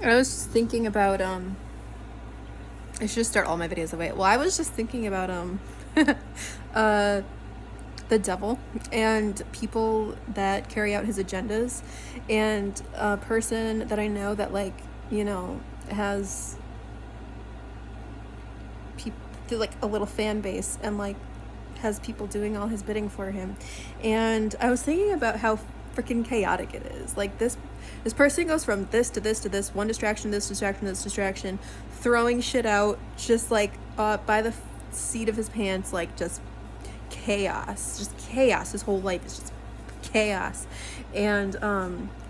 I was just thinking about I should just start all my videos away. Well, I was just thinking about uh the devil and people that carry out his agendas, and a person that I know that, like, has like a little fan base, and like has people doing all his bidding for him. And I was thinking about how freaking chaotic it is. Like, this person goes from this to this to this, one distraction, this distraction, this distraction, throwing shit out just like by the seat of his pants, like just chaos. His whole life is just chaos. And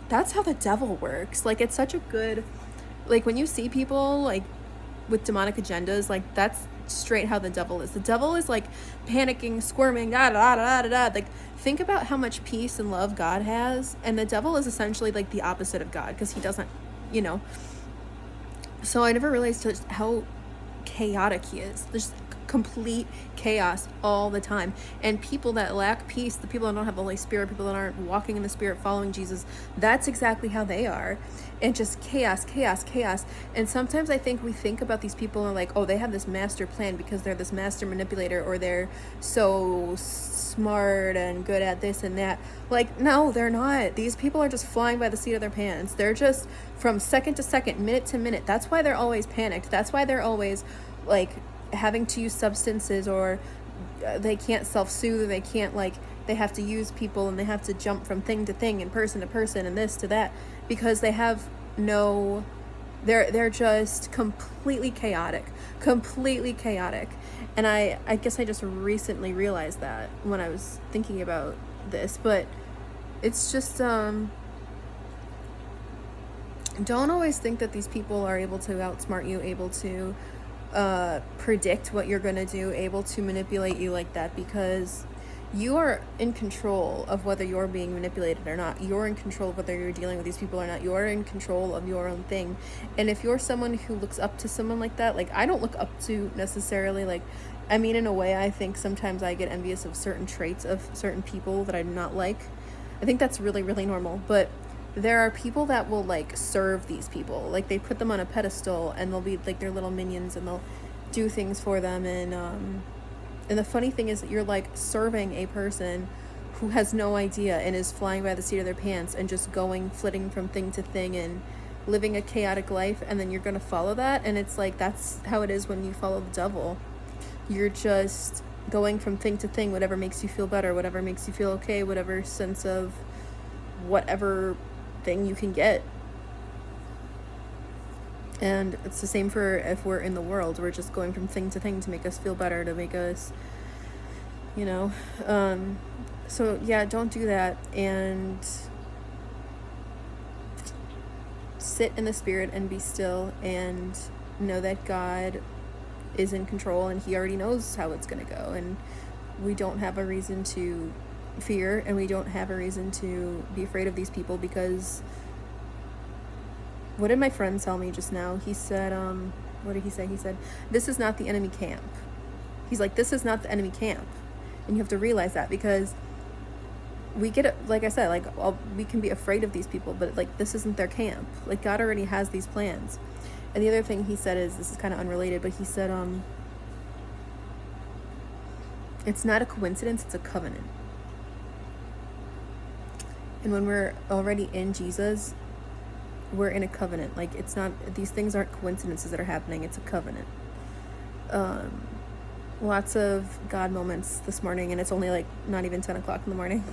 that's how the devil works. Like, it's such a good, like, when you see people like with demonic agendas, like, that's straight how the devil is. The devil is like panicking, squirming, da da da da da. Like, think about how much peace and love God has, and the devil is essentially like the opposite of God, because he doesn't, you know. So I never realized just how chaotic he is. There's complete chaos all the time. And people that lack peace, the people that don't have the Holy Spirit, people that aren't walking in the Spirit, following Jesus, that's exactly how they are. And just chaos. And sometimes I think we think about these people and like, oh, they have this master plan because they're this master manipulator, or they're so smart and good at this and that. Like, no, they're not. These people are just flying by the seat of their pants. They're just from second to second, minute to minute. That's why they're always panicked. That's why they're always like having to use substances, or they can't self-soothe, they can't, like, they have to use people, and they have to jump from thing to thing and person to person and this to that, because they have no, they're just completely chaotic. And I guess I just recently realized that when I was thinking about this. But it's just don't always think that these people are able to outsmart you, able to predict what you're going to do, able to manipulate you like that, because you are in control of whether you're being manipulated or not. You're in control of whether you're dealing with these people or not. You're in control of your own thing. And if you're someone who looks up to someone like that, like, I don't look up to necessarily, like, I mean, in a way, I think sometimes I get envious of certain traits of certain people that I'm not like. I think that's really, really normal. But there are people that will, like, serve these people. Like, they put them on a pedestal, and they'll be like their little minions, and they'll do things for them. And the funny thing is that you're like serving a person who has no idea and is flying by the seat of their pants and just going, flitting from thing to thing and living a chaotic life. And then you're going to follow that. And it's like, that's how it is when you follow the devil. You're just going from thing to thing, whatever makes you feel better, whatever makes you feel okay, whatever sense of whatever thing you can get. And it's the same for if we're in the world. We're just going from thing to thing to make us feel better, to make us, so yeah, don't do that. And sit in the Spirit and be still, and know that God is in control, and he already knows how it's going to go. And we don't have a reason to fear, and we don't have a reason to be afraid of these people, because what did my friend tell me just now? He said, what did he say? He said, this is not the enemy camp. He's like, this is not the enemy camp. And you have to realize that, because we get it, like I said, like, we can be afraid of these people, but like, this isn't their camp. Like, God already has these plans. And the other thing he said is, this is kind of unrelated, but he said, it's not a coincidence, it's a covenant. And when we're already in Jesus, we're in a covenant. Like, it's not, these things aren't coincidences that are happening, it's a covenant. Lots of God moments this morning, and it's only like not even 10 o'clock in the morning.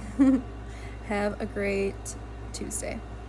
Have a great Tuesday.